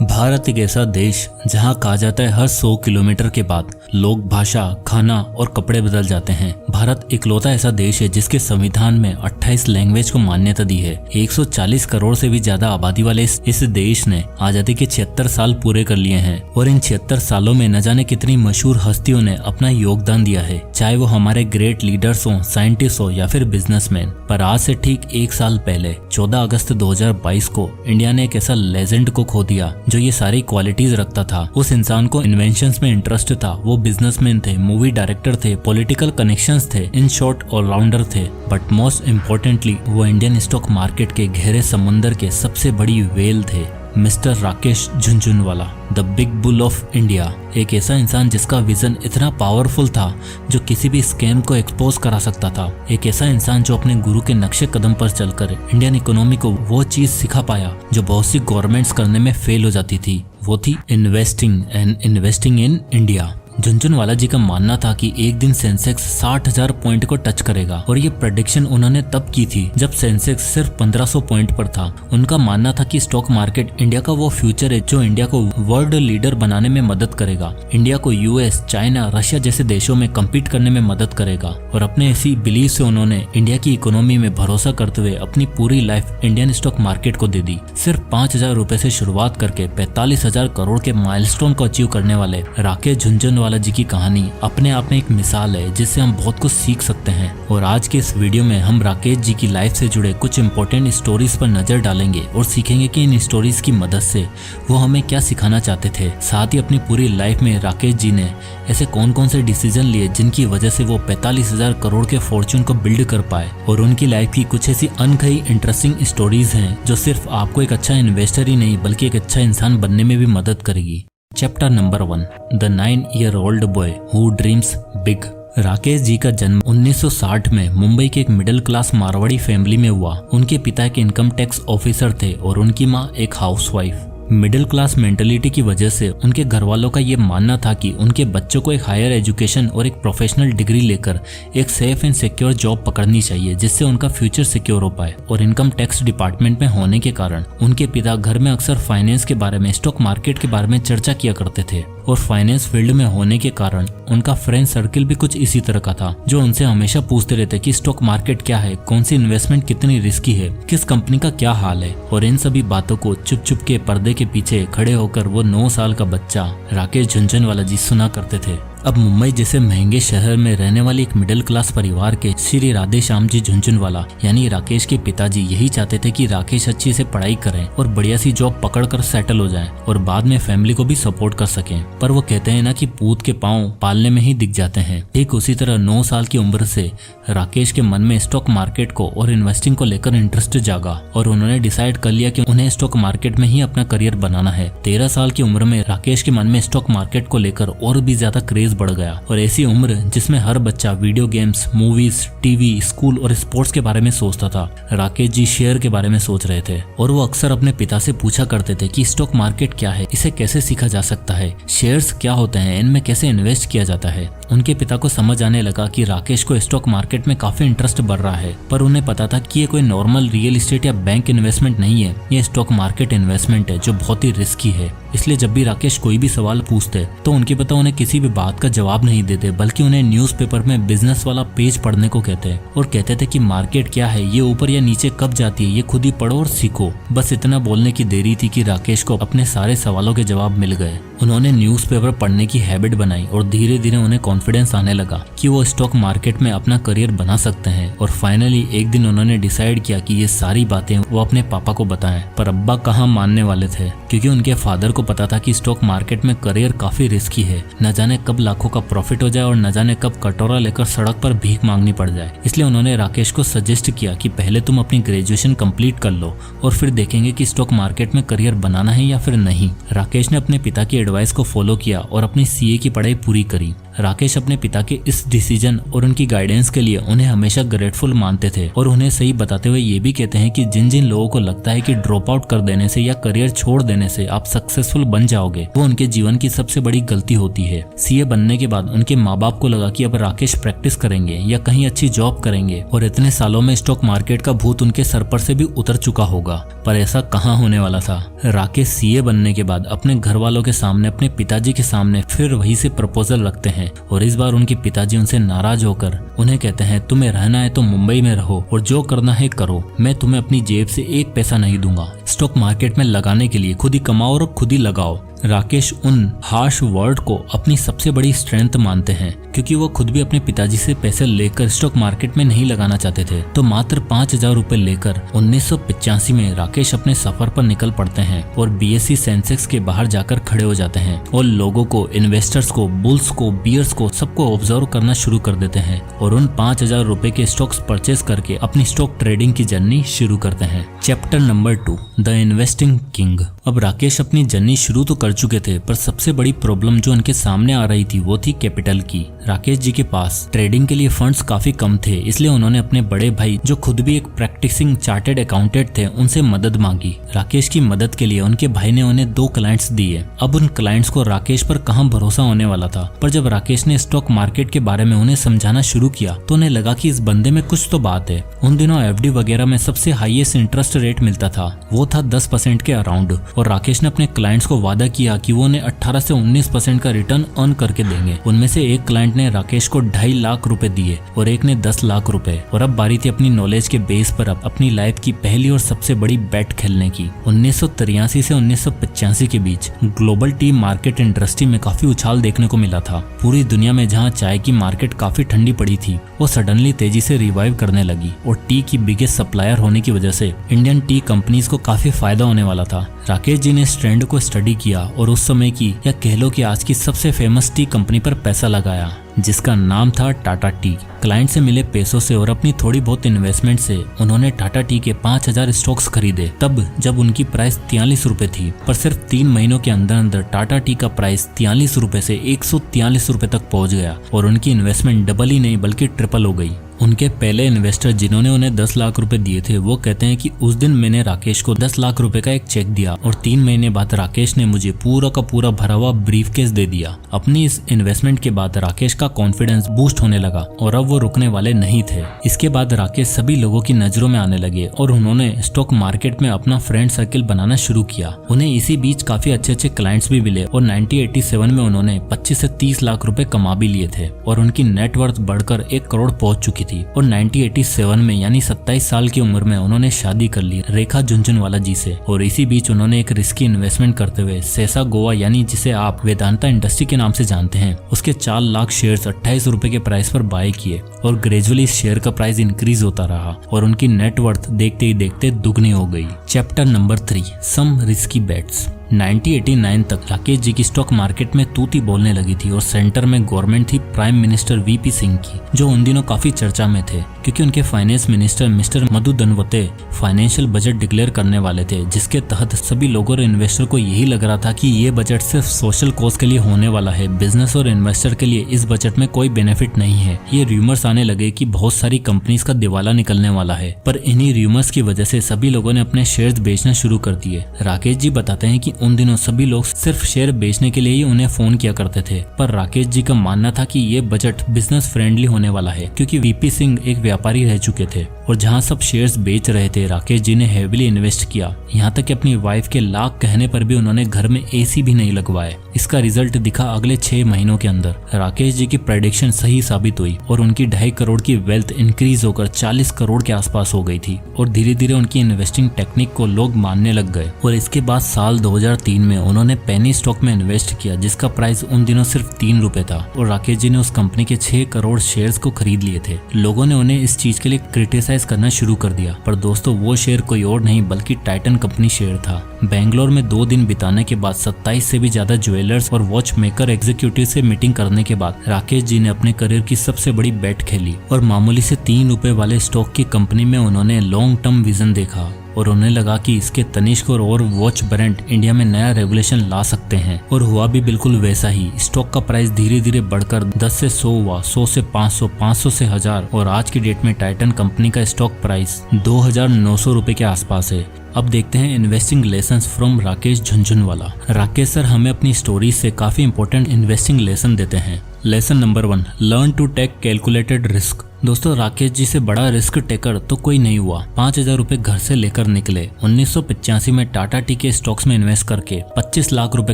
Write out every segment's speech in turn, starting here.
भारत एक ऐसा देश जहां कहा जाता है हर 100 किलोमीटर के बाद लोग, भाषा, खाना और कपड़े बदल जाते हैं। भारत इकलौता ऐसा देश है जिसके संविधान में 28 लैंग्वेज को मान्यता दी है। 140 करोड़ से भी ज्यादा आबादी वाले इस देश ने आजादी के 76 साल पूरे कर लिए हैं और इन 76 सालों में न जाने कितनी मशहूर हस्तियों ने अपना योगदान दिया है, चाहे वो हमारे ग्रेट लीडर्स हो, साइंटिस्ट हो या फिर बिजनेसमैन। पर आज से ठीक 1 साल पहले 14 अगस्त 2022 को इंडिया ने एक ऐसा लेजेंड को खो दिया जो ये सारी क्वालिटीज रखता था। उस इंसान को इन्वेंशंस में इंटरेस्ट था, वो बिजनेसमैन थे, मूवी डायरेक्टर थे, पॉलिटिकल कनेक्शंस थे, इन शॉर्ट ऑलराउंडर थे, बट मोस्ट इम्पोर्टेंटली वो इंडियन स्टॉक मार्केट के गहरे समुंदर के सबसे बड़ी वेल थे, mister Rakesh Jhunjhunwala, the big bull of India. एक ऐसा इंसान जिसका विजन इतना पावरफुल था जो किसी भी स्कैम को एक्सपोज करा सकता था। एक ऐसा इंसान जो अपने गुरु के नक्शे कदम पर चलकर इंडियन इकोनॉमी को वो चीज सिखा पाया जो बहुत सी गवर्नमेंट्स करने में फेल हो जाती थी, वो थी इन्वेस्टिंग इन इंडिया। झुनझुनवाला जी का मानना था कि एक दिन सेंसेक्स 60,000 पॉइंट को टच करेगा और ये प्रेडिक्शन उन्होंने तब की थी जब सेंसेक्स सिर्फ 1500 पॉइंट पर था। उनका मानना था कि स्टॉक मार्केट इंडिया का वो फ्यूचर है जो इंडिया को वर्ल्ड लीडर बनाने में मदद करेगा, इंडिया को यूएस, चाइना, रशिया जैसे देशों में कम्पीट करने में मदद करेगा। और अपने इसी बिलीफ से उन्होंने इंडिया की इकोनॉमी में भरोसा करते हुए अपनी पूरी लाइफ इंडियन स्टॉक मार्केट को दे दी। सिर्फ 5,000 रुपए से शुरुआत करके 45,000 करोड़ के माइलस्टोन को अचीव करने वाले राकेश झुनझुनवाला जी की कहानी अपने आप में एक मिसाल है जिससे हम बहुत कुछ सीख सकते हैं। और आज के इस वीडियो में हम राकेश जी की लाइफ से जुड़े कुछ इंपॉर्टेंट स्टोरीज पर नजर डालेंगे और सीखेंगे कि इन स्टोरीज की मदद से वो हमें क्या सिखाना चाहते थे। साथ ही अपनी पूरी लाइफ में राकेश जी ने ऐसे कौन कौन से डिसीजन लिए जिनकी वजह से वो 45,000 करोड़ के फॉर्चून को बिल्ड कर पाए। और उनकी लाइफ की कुछ ऐसी अनकही इंटरेस्टिंग स्टोरीज हैं जो सिर्फ आपको एक अच्छा इन्वेस्टर ही नहीं बल्कि एक अच्छा इंसान बनने में भी मदद करेगी। Chapter number 1, the 9-year-old boy who dreams big. Rakesh ji का जन्म 1960 में मुंबई के एक मिडिल क्लास मारवाड़ी फैमिली में हुआ। उनके पिता एक इनकम टैक्स ऑफिसर थे और उनकी माँ एक हाउसवाइफ। मिडिल क्लास मेंटेलिटी की वजह से उनके घर वालों का ये मानना था कि उनके बच्चों को एक हायर एजुकेशन और एक प्रोफेशनल डिग्री लेकर एक सेफ एंड सिक्योर जॉब पकड़नी चाहिए जिससे उनका फ्यूचर सिक्योर हो पाए। और इनकम टैक्स डिपार्टमेंट में होने के कारण उनके पिता घर में अक्सर फाइनेंस के बारे में, स्टॉक मार्केट के बारे में चर्चा किया करते थे। और फाइनेंस फील्ड में होने के कारण उनका फ्रेंड सर्किल भी कुछ इसी तरह का था जो उनसे हमेशा पूछते रहते कि स्टॉक मार्केट क्या है, कौन सी इन्वेस्टमेंट कितनी रिस्की है, किस कंपनी का क्या हाल है। और इन सभी बातों को चुप चुप के पर्दे के पीछे खड़े होकर वो 9 साल का बच्चा राकेश झुनझुनवाला जी सुना करते थे। अब मुंबई जैसे महंगे शहर में रहने वाली एक मिडिल क्लास परिवार के श्री राधे श्याम जी झुनझुनवाला यानी राकेश के पिताजी यही चाहते थे कि राकेश अच्छी से पढ़ाई करें और बढ़िया सी जॉब पकड़कर सेटल हो जाएं और बाद में फैमिली को भी सपोर्ट कर सकें। पर वो कहते हैं ना कि पूत के पांव पालने में ही दिख जाते हैं। ठीक उसी तरह 9 साल की उम्र से राकेश के मन में स्टॉक मार्केट को और इन्वेस्टिंग को लेकर इंटरेस्ट जागा और उन्होंने डिसाइड कर लिया कि उन्हें स्टॉक मार्केट में ही अपना करियर बनाना है। 13 साल की उम्र में राकेश के मन में स्टॉक मार्केट को लेकर और भी ज्यादा क्रेज बढ़ गया। और ऐसी उम्र जिसमें हर बच्चा video games, movies, TV, school और स्पोर्ट्स के बारे में सोचता था, राकेश जी शेयर के बारे में सोच रहे थे। और वो अक्सर अपने पिता से पूछा करते थे कि स्टॉक मार्केट क्या है, इसे कैसे सीखा जा सकता है, शेयर्स क्या होते हैं, इनमें कैसे इन्वेस्ट किया जाता है। उनके पिता को समझ आने लगा कि राकेश को स्टॉक मार्केट में काफी इंटरेस्ट बढ़ रहा है, पर उन्हें पता था कि ये कोई नॉर्मल रियल एस्टेट या बैंक इन्वेस्टमेंट नहीं है, ये स्टॉक मार्केट इन्वेस्टमेंट है जो बहुत ही रिस्की है। इसलिए जब भी राकेश कोई भी सवाल पूछते तो उनके पिता उन्हें किसी भी बात का जवाब नहीं देते बल्कि उन्हें न्यूज़पेपर में बिजनेस वाला पेज पढ़ने को कहते और कहते थे कि मार्केट क्या है, ये ऊपर या नीचे कब जाती है, ये खुद ही पढ़ो और सीखो। बस इतना बोलने की देरी थी कि राकेश को अपने सारे सवालों के जवाब मिल गए। उन्होंने न्यूज़पेपर पढ़ने की हैबिट बनाई और धीरे धीरे उन्हें कॉन्फिडेंस आने लगा कि वो स्टॉक मार्केट में अपना करियर बना सकते हैं। और फाइनली एक दिन उन्होंने डिसाइड किया कि ये सारी बातें वो अपने पापा को बताएं। पर अब्बा कहाँ मानने वाले थे क्योंकि उनके फादर को पता था कि स्टॉक मार्केट में करियर काफी रिस्की है, न जाने कब लाखों का प्रॉफिट हो जाए और न जाने कब कटोरा लेकर सड़क पर भीख मांगनी पड़ जाए। इसलिए उन्होंने राकेश को सजेस्ट किया कि पहले तुम अपनी ग्रेजुएशन कंप्लीट कर लो और फिर देखेंगे कि स्टॉक मार्केट में करियर बनाना है या फिर नहीं। राकेश ने अपने पिता की एडवाइस को फॉलो किया और अपनी सीए की पढ़ाई पूरी करी। राकेश अपने पिता के इस डिसीजन और उनकी गाइडेंस के लिए उन्हें हमेशा ग्रेटफुल मानते थे और उन्हें सही बताते हुए ये भी कहते हैं कि जिन जिन लोगों को लगता है कि ड्रॉप आउट कर देने से या करियर छोड़ देने से आप सक्सेसफुल बन जाओगे, वो उनके जीवन की सबसे बड़ी गलती होती है। सीए बनने के बाद उनके माँ बाप को लगा कि अब राकेश प्रैक्टिस करेंगे या कहीं अच्छी जॉब करेंगे और इतने सालों में स्टॉक मार्केट का भूत उनके सर पर से भी उतर चुका होगा, पर ऐसा कहाँ होने वाला था। राकेश सीए बनने के बाद अपने घर वालों के सामने, अपने पिताजी के सामने फिर वही से प्रपोजल रखते हैं और इस बार उनके पिताजी उनसे नाराज होकर उन्हें कहते हैं, तुम्हें रहना है तो मुंबई में रहो और जो करना है करो, मैं तुम्हें अपनी जेब से एक पैसा नहीं दूंगा। स्टॉक मार्केट में लगाने के लिए खुद ही कमाओ और खुद ही लगाओ। राकेश उन हार्श वर्ड को अपनी सबसे बड़ी स्ट्रेंथ मानते हैं क्योंकि वो खुद भी अपने पिताजी से पैसे लेकर स्टॉक मार्केट में नहीं लगाना चाहते थे। तो मात्र 5,000 रुपए लेकर 1985 में राकेश अपने सफर पर निकल पड़ते हैं और बीएसई सेंसेक्स के बाहर जाकर खड़े हो जाते हैं और लोगों को, इन्वेस्टर्स को, बुल्स को, बियर्स को, सबको ऑब्जर्व करना शुरू कर देते हैं और उन 5,000 रुपए के स्टॉक्स परचेज करके अपनी स्टॉक ट्रेडिंग की जर्नी शुरू करते हैं। Chapter number 2, the investing king. अब राकेश अपनी जर्नी शुरू तो कर चुके थे, पर सबसे बड़ी प्रॉब्लम जो उनके सामने आ रही थी वो थी कैपिटल की। राकेश जी के पास ट्रेडिंग के लिए फंड्स काफी कम थे, इसलिए उन्होंने अपने बड़े भाई जो खुद भी एक प्रैक्टिसिंग चार्टेड अकाउंटेंट थे उनसे मदद मांगी। राकेश की मदद के लिए उनके भाई ने उन्हें 2 क्लाइंट्स दिए। अब उन क्लाइंट्स को राकेश पर कहां भरोसा होने वाला था, पर जब राकेश ने स्टॉक मार्केट के बारे में उन्हें समझाना शुरू किया तो उन्हें लगा कि इस बंदे में कुछ तो बात है। उन दिनों एफडी वगैरह में सबसे हाईएस्ट इंटरेस्ट रेट मिलता था, वो था 10% के अराउंड, और राकेश ने अपने क्लाइंट्स को वादा किया कि वो उन्हें 18 से 19% का रिटर्न अर्न करके देंगे। उनमें से एक क्लाइंट ने राकेश को 2.5 लाख रुपए दिए और एक ने 10 लाख रुपए। और अब बारी थी अपनी नॉलेज के बेस पर अपनी लाइफ की पहली और सबसे बड़ी बेट खेलने की। 1983 से 1985 के बीच ग्लोबल टी मार्केट इंडस्ट्री में काफी उछाल देखने को मिला था। पूरी दुनिया में जहां चाय की मार्केट काफी ठंडी पड़ी थी, वो सडनली तेजी से रिवाइव करने लगी और टी की बिगेस्ट सप्लायर होने की वजह से इंडियन टी कंपनीज को काफी फायदा होने वाला था। राकेश जी ने इस ट्रेंड को स्टडी किया और उस समय की या कह लो कि आज की सबसे फेमस टी कंपनी पर पैसा लगाया, जिसका नाम था टाटा टी। क्लाइंट से मिले पैसों से और अपनी थोड़ी बहुत इन्वेस्टमेंट से उन्होंने टाटा टी के 5,000 स्टॉक्स खरीदे, तब जब उनकी प्राइस 43 रुपए थी। पर सिर्फ 3 महीनों के अंदर अंदर टाटा टी का प्राइस 43 रुपए से 143 रुपए तक पहुंच गया और उनकी इन्वेस्टमेंट डबल ही नहीं बल्कि ट्रिपल हो गई। उनके पहले इन्वेस्टर जिन्होंने उन्हें 10 लाख रुपए दिए थे, वो कहते हैं कि उस दिन मैंने राकेश को 10 लाख रुपए का एक चेक दिया और 3 महीने बाद राकेश ने मुझे पूरा का पूरा भरा हुआ ब्रीफकेस दे दिया। अपनी इस इन्वेस्टमेंट के बाद राकेश का कॉन्फिडेंस बूस्ट होने लगा और अब वो रुकने वाले नहीं थे। इसके बाद राकेश सभी लोगों की नजरों में आने लगे और उन्होंने स्टॉक मार्केट में अपना फ्रेंड सर्किल बनाना शुरू किया। उन्हें इसी बीच काफी अच्छे अच्छे क्लाइंट्स भी मिले और 1987 में उन्होंने 25 से 30 लाख रुपए कमा भी लिए थे और उनकी नेटवर्थ बढ़कर 1 करोड़ पहुंच चुकी थी। और 1987 में यानी 27 साल की उम्र में उन्होंने शादी कर ली रेखा झुनझुनवाला जी से। और इसी बीच उन्होंने एक रिस्की इन्वेस्टमेंट करते हुए सेसा गोवा यानी जिसे आप वेदांता इंडस्ट्री के नाम से जानते हैं, उसके 4 लाख शेयर्स 28 रुपए के प्राइस पर बाय किए और ग्रेजुअली शेयर का प्राइस इंक्रीज होता रहा और उनकी नेटवर्थ देखते ही देखते दुगनी हो गई। चैप्टर नंबर 3, सम रिस्की बेट्स। 1989 तक राकेश जी की स्टॉक मार्केट में तूती बोलने लगी थी और सेंटर में गवर्नमेंट थी प्राइम मिनिस्टर वीपी सिंह की, जो उन दिनों काफी चर्चा में थे क्योंकि उनके फाइनेंस मिनिस्टर मिस्टर मधु दनवते फाइनेंशियल बजट डिक्लेयर करने वाले थे, जिसके तहत सभी लोगों और इन्वेस्टर को यही लग रहा था कि ये बजट सिर्फ सोशल कॉज के लिए होने वाला है। बिजनेस और इन्वेस्टर के लिए इस बजट में कोई बेनिफिट नहीं है। ये रूमर्स आने लगे कि बहुत सारी कंपनीज का दिवाला निकलने वाला है, पर इन्हीं रूमर्स की वजह से सभी लोगों ने अपने शेयर्स बेचना शुरू कर दिए। राकेश जी बताते हैं कि उन दिनों सभी लोग सिर्फ शेयर बेचने के लिए ही उन्हें फोन किया करते थे, पर राकेश जी का मानना था कि ये बजट बिजनेस फ्रेंडली होने वाला है क्योंकि वीपी सिंह एक व्यापारी रह चुके थे और जहां सब शेयर्स बेच रहे थे राकेश जी ने हेवीली इन्वेस्ट किया। यहाँ तक कि अपनी वाइफ के लाख कहने पर भी उन्होंने घर में एसी भी नहीं लगवाए। इसका रिजल्ट दिखा अगले 6 महीनों के अंदर। राकेश जी की प्रेडिक्शन सही साबित हुई और उनकी 2.5 करोड़ की वेल्थ इंक्रीज होकर 40 करोड़ के आसपास हो गई थी और धीरे धीरे उनकी इन्वेस्टिंग टेक्निक को लोग मानने लग गए। और इसके बाद साल 2003 में उन्होंने पेनी स्टॉक में इन्वेस्ट किया, जिसका प्राइस उन दिनों सिर्फ 3 रुपए था और राकेश जी ने उस कंपनी के 6 करोड़ शेयर्स को खरीद लिए थे। लोगों ने उन्हें इस चीज के लिए क्रिटिसाइज करना शुरू कर दिया, पर दोस्तों वो शेयर कोई और नहीं बल्कि टाइटन कंपनी शेयर था। बेंगलोर में 2 दिन बिताने के बाद 27 से भी ज्यादा ज्वेलर्स और वॉच मेकर एग्जीक्यूटिव से मीटिंग करने के बाद राकेश जी ने अपने करियर की सबसे बड़ी बेट खेली और मामूली से 3 रुपए वाले स्टॉक की कंपनी में उन्होंने लॉन्ग टर्म विजन देखा और उन्हें लगा कि इसके तनिष्क और वॉच ब्रांड इंडिया में नया रेगुलेशन ला सकते हैं। और हुआ भी बिल्कुल वैसा ही। स्टॉक का प्राइस धीरे धीरे बढ़कर 10 से 100 हुआ, 100 से 500, 500 से 1000 और आज की डेट में टाइटन कंपनी का स्टॉक प्राइस 2900 रुपए के आसपास है। अब देखते हैं investing lessons from Rakesh Jhunjhunwala. Rakesh sir हमें अपनी स्टोरी से काफी इंपॉर्टेंट इन्वेस्टिंग लेसन देते हैं। Lesson number 1, learn to take calculated risk. दोस्तों राकेश जी से बड़ा रिस्क टेकर तो कोई नहीं हुआ। 5000 रुपए घर से लेकर निकले। 1985 में टाटा टी के स्टॉक्स में इन्वेस्ट करके 25 लाख रुपए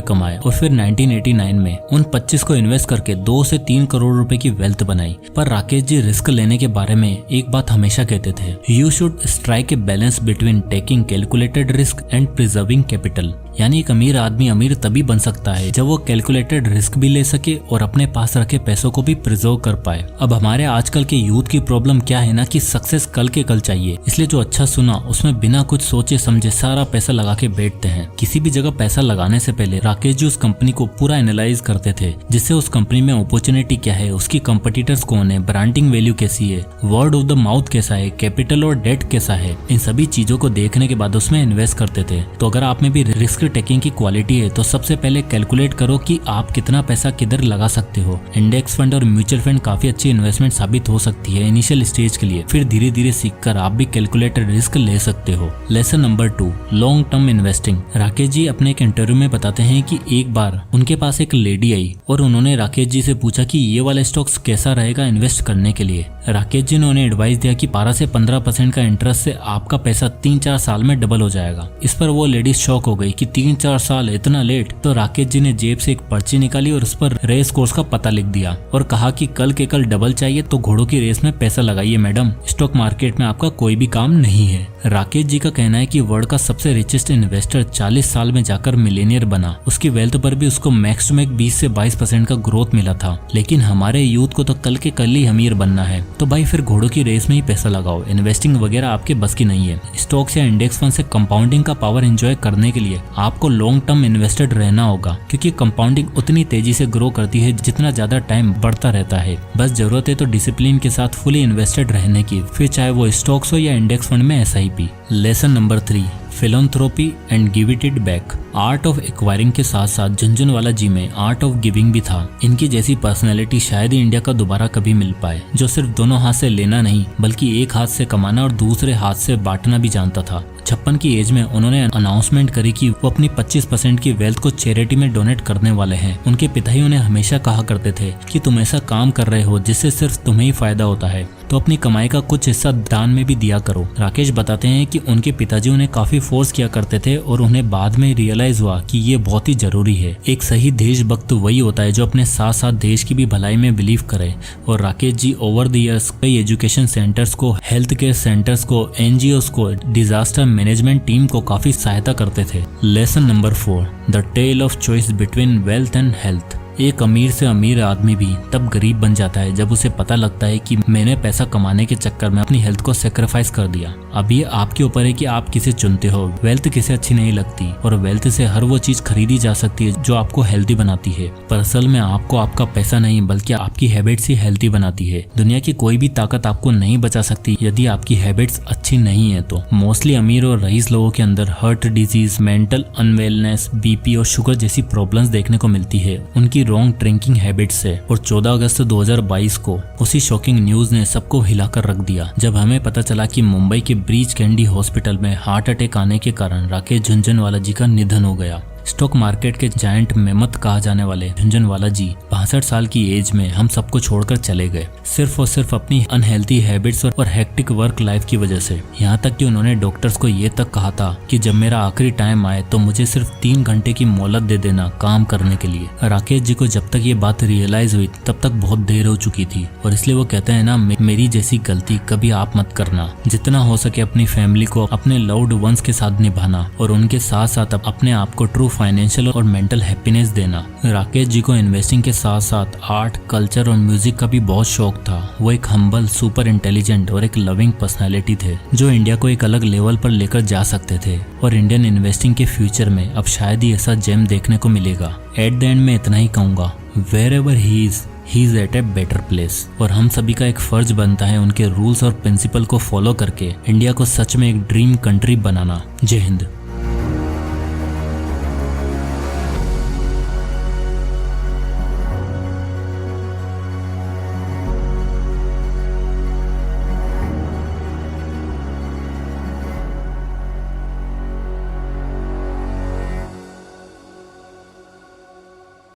कमाए और फिर 1989 में उन 25 को इन्वेस्ट करके 2 से 3 करोड़ रुपए की वेल्थ बनाई। पर राकेश जी रिस्क लेने के बारे में एक बात हमेशा कहते थे, you should strike a balance between taking calculated risk and preserving capital. यानी एक अमीर आदमी अमीर तभी बन सकता है जब वो कैलकुलेटेड रिस्क भी ले सके और अपने पास रखे पैसों को भी प्रिजर्व कर पाए। अब हमारे आजकल के यूथ की प्रॉब्लम क्या है ना कि सक्सेस कल के कल चाहिए, इसलिए जो अच्छा सुना उसमें बिना कुछ सोचे समझे सारा पैसा लगा के बैठते हैं। किसी भी जगह पैसा लगाने से पहले राकेश जी उस कंपनी को पूरा एनालाइज करते थे, जिससे उस कंपनी में अपॉर्चुनिटी क्या है, उसकी कंपटीटर्स कौन है, ब्रांडिंग वैल्यू कैसी है, वर्ड ऑफ द माउथ कैसा है, कैपिटल और डेट कैसा है। इन सभी चीजों को देखने के बाद उसमें इन्वेस्ट करते थे। तो अगर आप में भी रिस्क टेकिंग की क्वालिटी है तो सबसे पहले कैलकुलेट करो कि आप कितना पैसा किधर लगा सकते हो। इंडेक्स फंड और म्यूचुअल फंड काफी अच्छी इन्वेस्टमेंट साबित हो सकती है इनिशियल स्टेज के लिए, फिर धीरे धीरे सीखकर आप भी कैलकुलेटेड रिस्क ले सकते हो। Lesson number 2, long term investing. Rakesh ji अपने एक इंटरव्यू में बताते हैं कि एक बार उनके पास एक लेडी आई और उन्होंने राकेश जी से पूछा कि ये वाला स्टॉक्स कैसा रहेगा इन्वेस्ट करने के लिए। राकेश जी ने उन्हें एडवाइस दिया कि 12 से 15% का इंटरेस्ट से आपका पैसा 3-4 साल में डबल हो जाएगा। इस पर वो लेडी शॉक हो गई कि 3-4 साल इतना लेट। तो राकेश जी ने जेब से एक पर्ची निकाली और उस पर रेस कोर्स का पता लिख दिया और कहा कि कल के कल डबल चाहिए तो घोड़ों की रेस में पैसा लगाइए मैडम, स्टॉक मार्केट में आपका कोई भी काम नहीं है। राकेश जी का कहना है कि वर्ल्ड का सबसे रिचेस्ट इन्वेस्टर 40 साल में जाकर मिलेनियर बना। उसकी वेल्थ पर भी उसको मैक्स टू मैक्स 20 से 22% का ग्रोथ मिला था। लेकिन हमारे यूथ को तो कल के कल ही अमीर बनना है, तो भाई फिर घोड़ों की रेस में ही पैसा लगाओ। इन्वेस्टिंग वगैरह आपके बस की नहीं है। स्टॉक्स या इंडेक्स फंड से कंपाउंडिंग का पावर एंजॉय करने के लिए आपको लॉन्ग टर्म इन्वेस्टेड रहना होगा, क्योंकि कंपाउंडिंग उतनी तेजी से ग्रो करती है जितना ज्यादा टाइम बढ़ता रहता है। बस जरूरत है तो डिसिप्लिन के साथ फुली इन्वेस्टेड रहने की, फिर चाहे वो स्टॉक्स हो या इंडेक्स फंड में SIP। Lesson number 3, philanthropy and give it back. Art of acquiring के साथ साथ झुनझुनवाला जी में आर्ट ऑफ गिविंग भी था। इनकी जैसी पर्सनैलिटी शायद ही इंडिया का दोबारा कभी मिल पाए, जो सिर्फ दोनों हाथ से लेना नहीं बल्कि एक हाथ से कमाना और दूसरे हाथ से बांटना भी जानता था। 56 की एज में उन्होंने अनाउंसमेंट करी कि वो अपनी 25% की वेल्थ को चैरिटी में डोनेट करने वाले हैं। उनके पिता ही उन्हें हमेशा कहा करते थे कि तुम ऐसा काम कर रहे हो जिससे सिर्फ तुम्हें ही फायदा होता है, तो अपनी कमाई का कुछ हिस्सा दान में भी दिया करो। राकेश बताते हैं कि उनके पिताजी उन्हें काफी फोर्स किया करते थे और उन्हें बाद में रियलाइज हुआ कि ये बहुत ही जरूरी है। एक सही देशभक्त वही होता है जो अपने साथ साथ देश की भी भलाई में बिलीव करे। और Rakesh ji over the years कई एजुकेशन सेंटर्स को, हेल्थ केयर सेंटर्स को, NGOs को, डिजास्टर मैनेजमेंट टीम को काफी सहायता करते थे। Lesson number 4, the tale of choice between wealth and health. एक अमीर से अमीर आदमी भी तब गरीब बन जाता है जब उसे पता लगता है कि मैंने पैसा कमाने के चक्कर में अपनी हेल्थ को सेक्रीफाइस कर दिया। अब ये आपके ऊपर है कि आप किसे चुनते हो। वेल्थ किसे अच्छी नहीं लगती और वेल्थ से हर वो चीज खरीदी जा सकती है जो आपको हेल्दी बनाती है। पर असल में आपको आपका पैसा नहीं बल्कि आपकी हैबिट्स ही हेल्दी बनाती है। दुनिया की कोई भी ताकत आपको नहीं बचा सकती यदि आपकी हैबिट्स अच्छी नहीं है तो। मोस्टली अमीर और रईस लोगों के अंदर हार्ट डिजीज, मेंटल अनवेलनेस, BP और शुगर जैसी प्रॉब्लम्स देखने को मिलती है उनकी रॉन्ग ड्रिंकिंग हैबिट्स से। और 14 अगस्त 2022 को उसी शॉकिंग न्यूज ने सबको हिलाकर रख दिया जब हमें पता चला कि मुंबई के ब्रीच कैंडी हॉस्पिटल में हार्ट अटैक आने के कारण राकेश झुनझुनवाला जी का निधन हो गया। स्टॉक मार्केट के जायंट मेमथ कहा जाने वाले झुनझुनवाला जी 62 साल की एज में हम सबको छोड़कर चले गए, सिर्फ और सिर्फ अपनी अनहेल्थी हैबिट्स और हेक्टिक वर्क लाइफ की वजह से। यहाँ तक कि उन्होंने डॉक्टर्स को ये तक कहा था कि जब मेरा आखिरी टाइम आए तो मुझे सिर्फ 3 घंटे की मोहलत दे देना काम करने के लिए। राकेश जी को जब तक ये बात रियलाइज हुई तब तक बहुत देर हो चुकी थी और इसलिए वो कहते हैं ना, मेरी जैसी गलती कभी आप मत करना। जितना हो सके अपनी फैमिली को अपने लव्ड वंस के साथ निभाना और उनके साथ साथ अपने आप को ट्रू फाइनेंशियल और मेंटल हैप्पीनेस देना। राकेश जी को इन्वेस्टिंग के साथ साथ आर्ट, कल्चर और म्यूजिक का भी बहुत शौक था। वो एक हम्बल, सुपर इंटेलिजेंट और एक लविंग पर्सनालिटी थे जो इंडिया को एक अलग लेवल पर लेकर जा सकते थे। और इंडियन इन्वेस्टिंग के फ्यूचर में अब शायद ही ऐसा जेम देखने को मिलेगा। एट द एंड में इतना ही कहूंगा, wherever he is he is at a better place. और हम सभी का एक फर्ज बनता है उनके रूल्स और प्रिंसिपल को फॉलो करके इंडिया को सच में एक ड्रीम कंट्री बनाना। जय हिंद।